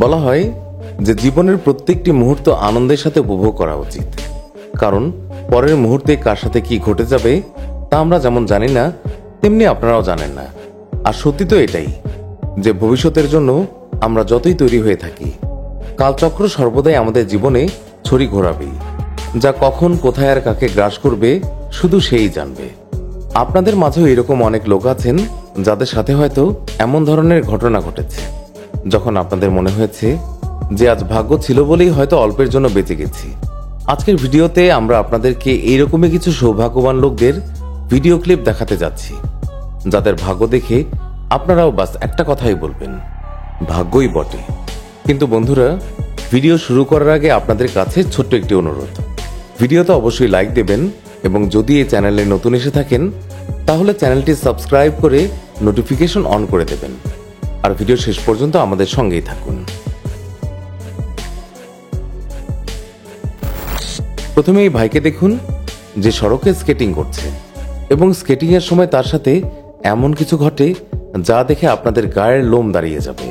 বলা হয় যে জীবনের প্রত্যেকটি মুহূর্ত আনন্দের সাথে উপভোগ করা উচিত, কারণ পরের মুহূর্তে কার সাথে কি ঘটে যাবে তা আমরা যেমন জানি না, তেমনি আপনারাও জানেন না। আর সত্যি তো এটাই যে ভবিষ্যতের জন্য আমরা যতই তৈরি হয়ে থাকি, কালচক্র সর্বদাই আমাদের জীবনে ছড়ি ঘোরাবেই, যা কখন কোথায় আর কাকে গ্রাস করবে শুধু সেই জানবে। আপনাদের মাঝেও এরকম অনেক লোক আছেন যাদের সাথে হয়তো এমন ধরনের ঘটনা ঘটেছে, যখন আপনাদের মনে হয়েছে যে আজ ভাগ্য ছিল বলেই হয়তো অল্পের জন্য বেঁচে গেছি। আজকের ভিডিওতে আমরা আপনাদেরকে এইরকমই কিছু সৌভাগ্যবান লোকদের ভিডিও ক্লিপ দেখাতে যাচ্ছি, যাদের ভাগ্য দেখে আপনারাও বাস একটা কথাই বলবেন, ভাগ্যই বটে। কিন্তু বন্ধুরা, ভিডিও শুরু করার আগে আপনাদের কাছে ছোট্ট একটি অনুরোধ, ভিডিওতে অবশ্যই লাইক দেবেন এবং যদি এই চ্যানেলে নতুন এসে থাকেন তাহলে চ্যানেলটি সাবস্ক্রাইব করে নোটিফিকেশন অন করে দেবেন, আর ভিডিও শেষ পর্যন্ত আমাদের সঙ্গেই থাকুন। প্রথমে এই ভাইকে দেখুন যে সড়কে স্কেটিং করছে এবং স্কেটিং এর সময় তার সাথে এমন কিছু ঘটে যা দেখে আপনাদের গায়ের লোম দাঁড়িয়ে যাবে।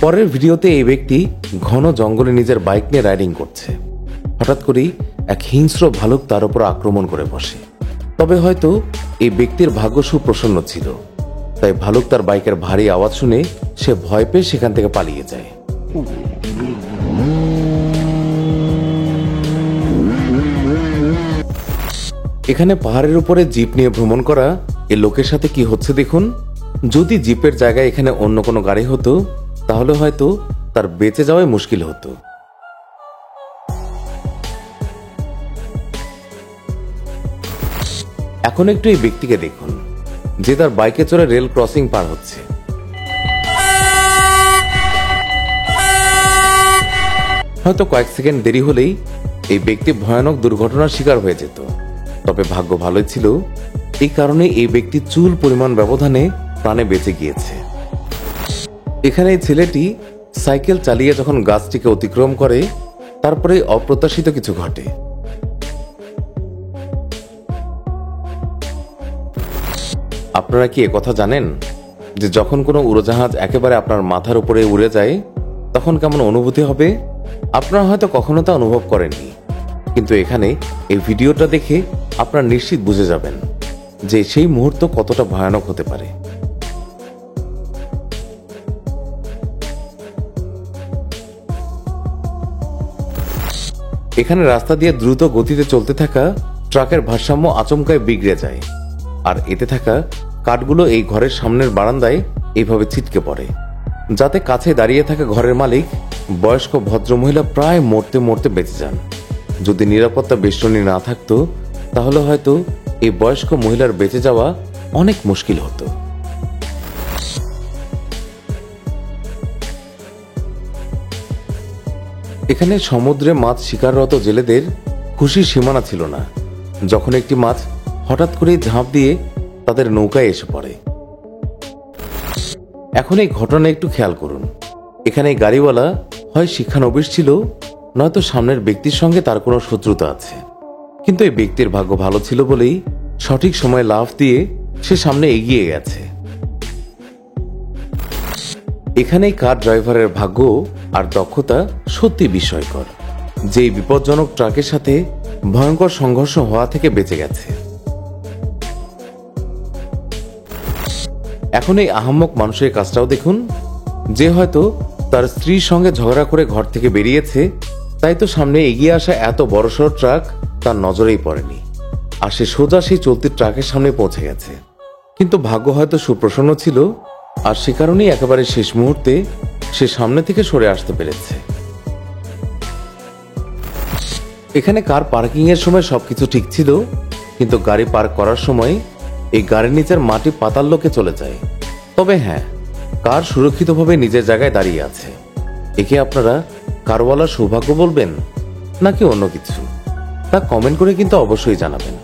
পরের ভিডিওতে এই ব্যক্তি ঘন জঙ্গলে নিজের বাইক নিয়ে রাইডিং করছে। হঠাৎ করেই এক হিংস্র ভালুক তার উপর আক্রমণ করে বসে। তবে হয়তো এই ব্যক্তির ভাগ্য সুপ্রসন্ন ছিল, তাই ভালুক তার বাইকের ভারী আওয়াজ শুনে সে ভয় পেয়ে সেখান থেকে পালিয়ে যায়। এখানে পাহাড়ের উপরে জিপ নিয়ে ভ্রমণ করা এ লোকের সাথে কি হচ্ছে দেখুন। যদি জিপের জায়গায় এখানে অন্য কোনো গাড়ি হতো তাহলে হয়তো তার বেঁচে যাওয়াই মুশকিল হতো। এখন একটু এই ব্যক্তিকে দেখুন যে তার বাইকে চড়ে রেল ক্রসিং পার হচ্ছে। হয়তো কয়েক সেকেন্ড দেরি হলেই এই ব্যক্তি ভয়ানক দুর্ঘটনার শিকার হয়ে যেত। তবে ভাগ্য ভালোই ছিল, এই কারণে এই ব্যক্তি চুল পরিমাণ ব্যবধানে প্রাণে বেঁচে গিয়েছে। এখানে এই ছেলেটি সাইকেল চালিয়ে যখন গাছটিকে অতিক্রম করে, তারপরে অপ্রত্যাশিত কিছু ঘটে। আপনারা কি একথা জানেন যে যখন কোনো উড়োজাহাজ একেবারে আপনার মাথার উপরে উড়ে যায় তখন কেমন অনুভূতি হবে? আপনারা হয়তো কখনো তা অনুভব করেননি, কিন্তু এখানে এই ভিডিওটা দেখে আপনারা নিশ্চিত বুঝে যাবেন যে সেই মুহূর্ত কতটা ভয়ানক হতে পারে। এখানে রাস্তা দিয়ে দ্রুত গতিতে চলতে থাকা ট্রাকের ভারসাম্য আচমকায় বিগড়ে যায়, আর এতে থাকা কাঠগুলো এই ঘরের সামনের বারান্দায় এইভাবে ছিটকে পড়ে, যাতে কাছে দাঁড়িয়ে থাকা ঘরের মালিক বয়স্ক ভদ্রমহিলা প্রায় মরতে মরতে বেঁচে যান। যদি নিরাপত্তা বেষ্টনী না থাকতো তাহলে হয়তো এই বয়স্ক মহিলার বেঁচে যাওয়া অনেক মুশকিল হতো। এখানে সমুদ্রে মাছ শিকাররত জেলেদের খুশির সীমানা ছিল না যখন একটি মাছ হঠাৎ করে ঝাঁপ দিয়ে তাদের নৌকায় এসে পড়ে। এখন এই ঘটনা একটু খেয়াল করুন। এখানে গাড়িওয়ালা হয় শিক্ষানবিশ ছিল, নয়তো সামনের ব্যক্তির সঙ্গে তার কোনো শত্রুতা আছে, কিন্তু এই ব্যক্তির ভাগ্য ভালো ছিল বলেই সঠিক সময়ে লাফ দিয়ে সে সামনে এগিয়ে গেছে। এখানেই কার ড্রাইভারের ভাগ্য আর দক্ষতা সত্যি বিস্ময়কর, যে বিপজ্জনক ট্রাকের সাথে ভয়ঙ্কর সংঘর্ষ হওয়া থেকে বেঁচে গেছে। এখন এই আহাম্মক মানুষের কাজটাও দেখুন, যে হয়তো তার স্ত্রীর সঙ্গে ঝগড়া করে ঘর থেকে বেরিয়েছে, তাই তো সামনে এগিয়ে আসা এত বড়সড় ট্রাক তার নজরেই পড়েনি, আর সে সোজা সেই চলতি ট্রাকের সামনে পৌঁছে গেছে। কিন্তু ভাগ্য হয়তো সুপ্রসন্ন ছিল, আর সে কারণেই একেবারে শেষ মুহূর্তে সে সামনে থেকে সরে আসতে পেরেছে। এখানে কার পার্কিং এর সময় সবকিছু ঠিক ছিল, কিন্তু গাড়ি পার্ক করার সময় এই গাড়ির নিচের মাটি পাতাল লোকে চলে যায়। তবে হ্যাঁ, কার সুরক্ষিতভাবে নিজের জায়গায় দাঁড়িয়ে আছে। একে আপনারা কারওয়ালার সৌভাগ্য বলবেন নাকি অন্য কিছু, তা কমেন্ট করে কিন্তু অবশ্যই জানাবেন।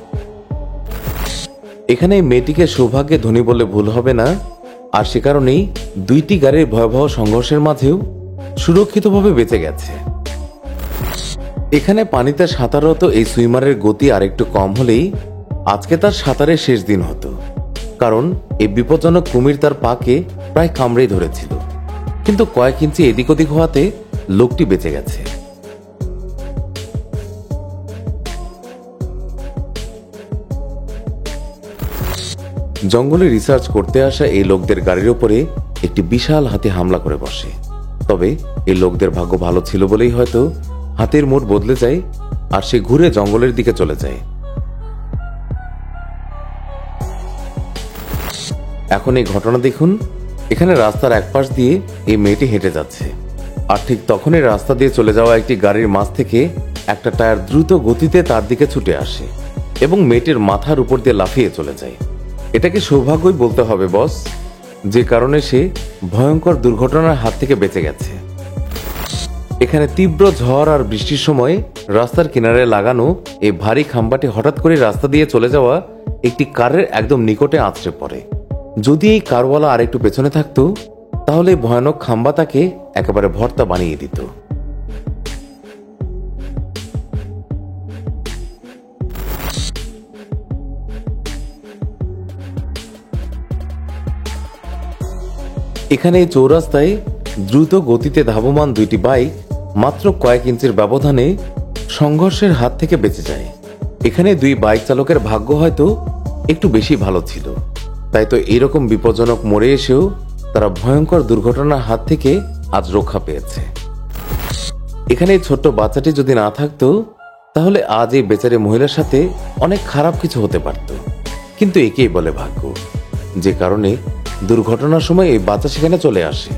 এখানে এই মেয়েটিকে সৌভাগ্যে ধনী বলে ভুল হবে না, আর সে কারণেই দুইটি গাড়ির ভয়াবহ সংঘর্ষের মাঝেও সুরক্ষিতভাবে বেঁচে গেছে। এখানে পানিতে সাঁতাররত এই সুইমারের গতি আরেকটু কম হলেই আজকে তার সাঁতারের শেষ দিন হতো, কারণ এই বিপজ্জনক কুমির তার পাকে প্রায় কামড়েই ধরেছিল, কিন্তু কয়েক ইঞ্চি এদিক ওদিক হওয়াতে লোকটি বেঁচে গেছে। জঙ্গলে রিসার্চ করতে আসা এই লোকদের গাড়ির উপরে একটি বিশাল হাতি হামলা করে বসে। তবে এই লোকদের ভাগ্য ভালো ছিল বলেই হয়তো হাতির মোড় বদলে যায় আর সে ঘুরে জঙ্গলের দিকে চলে যায়। এখন এই ঘটনা দেখুন। এখানে রাস্তার এক পাশ দিয়ে এই মেয়েটি হেঁটে যাচ্ছে, আর ঠিক তখনই রাস্তা দিয়ে চলে যাওয়া একটি গাড়ির মাঝ থেকে একটা টায়ার দ্রুত গতিতে তার দিকে ছুটে আসে এবং মেয়েটির মাথার উপর দিয়ে লাফিয়ে চলে যায়। এটাকে সৌভাগ্যই বলতে হবে বস, যে কারণে সে ভয়ঙ্কর দুর্ঘটনার হাত থেকে বেঁচে গেছে। এখানে তীব্র ঝড় আর বৃষ্টির সময় রাস্তার কিনারে লাগানো এই ভারী খাম্বাটি হঠাৎ করে রাস্তা দিয়ে চলে যাওয়া একটি কারের একদম নিকটে আছড়ে পড়ে। যদি এই কারওয়ালা আর একটু পেছনে থাকতো, তাহলে ভয়ানক খাম্বা তাকে একেবারে ভর্তা বানিয়ে দিত। এখানে এই চৌরাস্তায় দ্রুত গতিতে ধাবমান দুইটি বাইক মাত্র কয়েক ইঞ্চির ব্যবধানে সংঘর্ষের হাত থেকে বেঁচে যায়। এখানে দুই বাইক চালকের ভাগ্য হয়তো একটু বেশি ভালো ছিল, তাই তো এইরকম বিপজ্জনক মোড়ে এসেও তারা ভয়ঙ্কর দুর্ঘটনার হাত থেকে আজ রক্ষা পেয়েছে। এখানে এই ছোট্ট বাচ্চাটি যদি না থাকতো, তাহলে আজ এই বেচারি মহিলার সাথে অনেক খারাপ কিছু হতে পারত। কিন্তু একেই বলে ভাগ্য, যে কারণে দুর্ঘটনার সময় এই বাচ্চা সেখানে চলে আসে।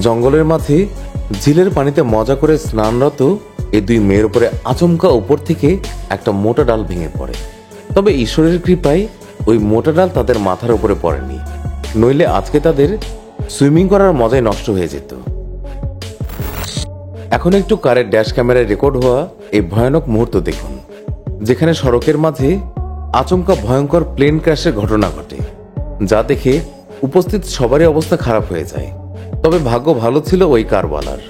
জঙ্গলের মাঝে ঝিলের পানিতে মজা করে স্নানরত এই দুই মেয়ের উপরে আচমকা উপর থেকে একটা মোটা ডাল ভেঙে পড়ে। তবে ঈশ্বরের কৃপায় ওই মোটা ডাল তাদের মাথার উপরে পড়েনি, নইলে আজকে তাদের সুইমিং করার মজাই নষ্ট হয়ে যেত। এখন একটু কারের ড্যাশ ক্যামেরায় রেকর্ড হওয়া এই ভয়ানক মুহূর্ত দেখুন, যেখানে সড়কের মাঝে আচমকা ভয়ঙ্কর প্লেন ক্র্যাশের ঘটনা ঘটে, যা দেখে উপস্থিত সবারই অবস্থা খারাপ হয়ে যায়। তবে ভাগ্য ভালো ছিল ওই কারওয়ালার,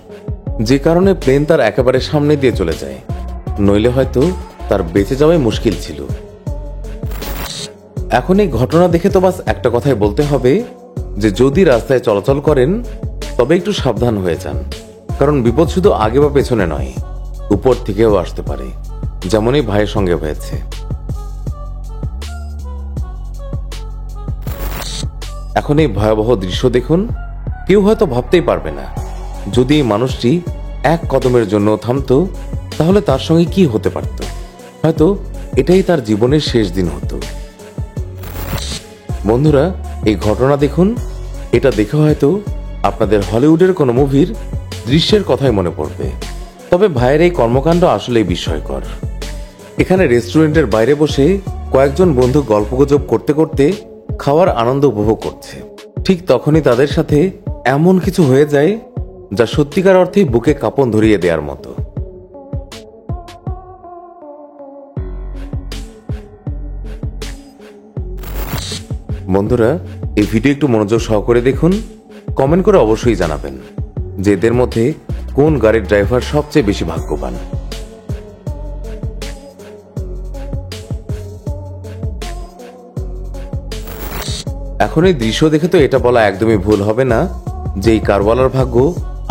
যে কারণে প্লেন তার একেবারে সামনে দিয়ে চলে যায়, নইলে হয়তো তার বেঁচে যাওয়াই মুশকিল ছিল। এখন এই ঘটনা দেখে তো বাস একটা কথাই বলতে হবে যে যদি রাস্তায় চলাচল করেন তবে একটু সাবধান হয়ে যান, কারণ বিপদ শুধু আগে বা পেছনে নয়, উপর থেকেও আসতে পারে, যেমনই ভাইয়ের সঙ্গে হয়েছে। এখন এই ভয়াবহ দৃশ্য দেখুন। কেউ হয়তো ভাবতেই পারবে না, যদি এই মানুষটি এক কদমের জন্য থামতো, তাহলে তার সঙ্গে কি হতে পারত। হয়তো এটাই তার জীবনের শেষ দিন হতো। বন্ধুরা, এই ঘটনা দেখুন। এটা দেখে হয়তো আপনাদের হলিউডের কোনো মুভির দৃশ্যের কথাই মনে পড়বে। তবে ভাইয়ের এই কর্মকাণ্ড আসলেই বিস্ময়কর। এখানে রেস্টুরেন্টের বাইরে বসে কয়েকজন বন্ধু গল্পগুজব করতে করতে খাওয়ার আনন্দ উপভোগ করছে। ঠিক তখনই তাদের সাথে এমন কিছু হয়ে যায় যা সত্যিকার অর্থেই বুকে কাঁপন ধরিয়ে দেওয়ার মতো। বন্ধুরা, এই ভিডিও একটু মনোযোগ সহকারে দেখুন। কমেন্ট করে অবশ্যই জানাবেন যে এদের মধ্যে কোন গাড়ির ড্রাইভার সবচেয়ে বেশি ভাগ্যবান। এখন এই দৃশ্য দেখে তো এটা বলা একদমই ভুল হবে না যে এই কারওয়ালার ভাগ্য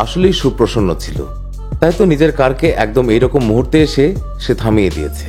আসলেই সুপ্রসন্ন ছিল, তাই তো নিজের কারকে একদম এইরকম মুহূর্তে এসে সে থামিয়ে দিয়েছে।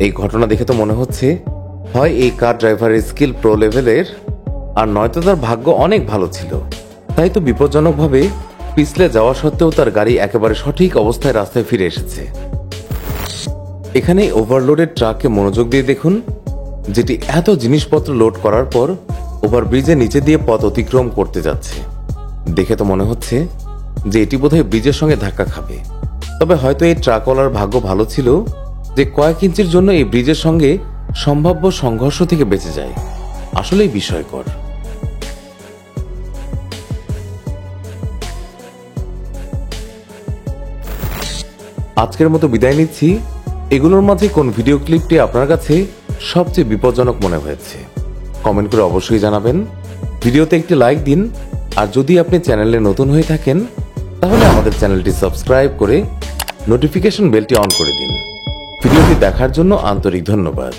এই ঘটনা দেখে তো মনে হচ্ছে হয় এই কার ড্রাইভারের স্কিল প্রো লেভেলের, আর নয়তো তার ভাগ্য অনেক ভালো ছিল, তাই তো বিপজ্জনকভাবে পিছলে যাওয়া সত্ত্বেও তার গাড়ি একেবারে সঠিক অবস্থায় রাস্তায় ফিরে এসেছে। এখানে ওভারলোডেড ট্রাককে মনোযোগ দিয়ে দেখুন, যেটি এত জিনিসপত্র লোড করার পর ওভারব্রিজের নিচে দিয়ে পথ অতিক্রম করতে যাচ্ছে। দেখে তো মনে হচ্ছে যে এটি বোধহয় ব্রিজের সঙ্গে ধাক্কা খাবে। তবে হয়তো এই ট্রাকওয়ালার ভাগ্য ভালো ছিল যে কয়েক ইঞ্চির জন্য এই ব্রিজের সঙ্গে সম্ভাব্য সংঘর্ষ থেকে বেঁচে যায়। আসলেই বিস্ময়কর। আজকের মতো বিদায় নিচ্ছি। এগুলোর মাঝে কোন ভিডিও ক্লিপটি আপনার কাছে সবচেয়ে বিপজ্জনক মনে হয়েছে কমেন্ট করে অবশ্যই জানাবেন। ভিডিওতে একটি লাইক দিন, আর যদি আপনি চ্যানেলে নতুন হয়ে থাকেন তাহলে আমাদের চ্যানেলটি সাবস্ক্রাইব করে নোটিফিকেশন বেলটি অন করে দিন। ভিডিওটি দেখার জন্য আন্তরিক ধন্যবাদ।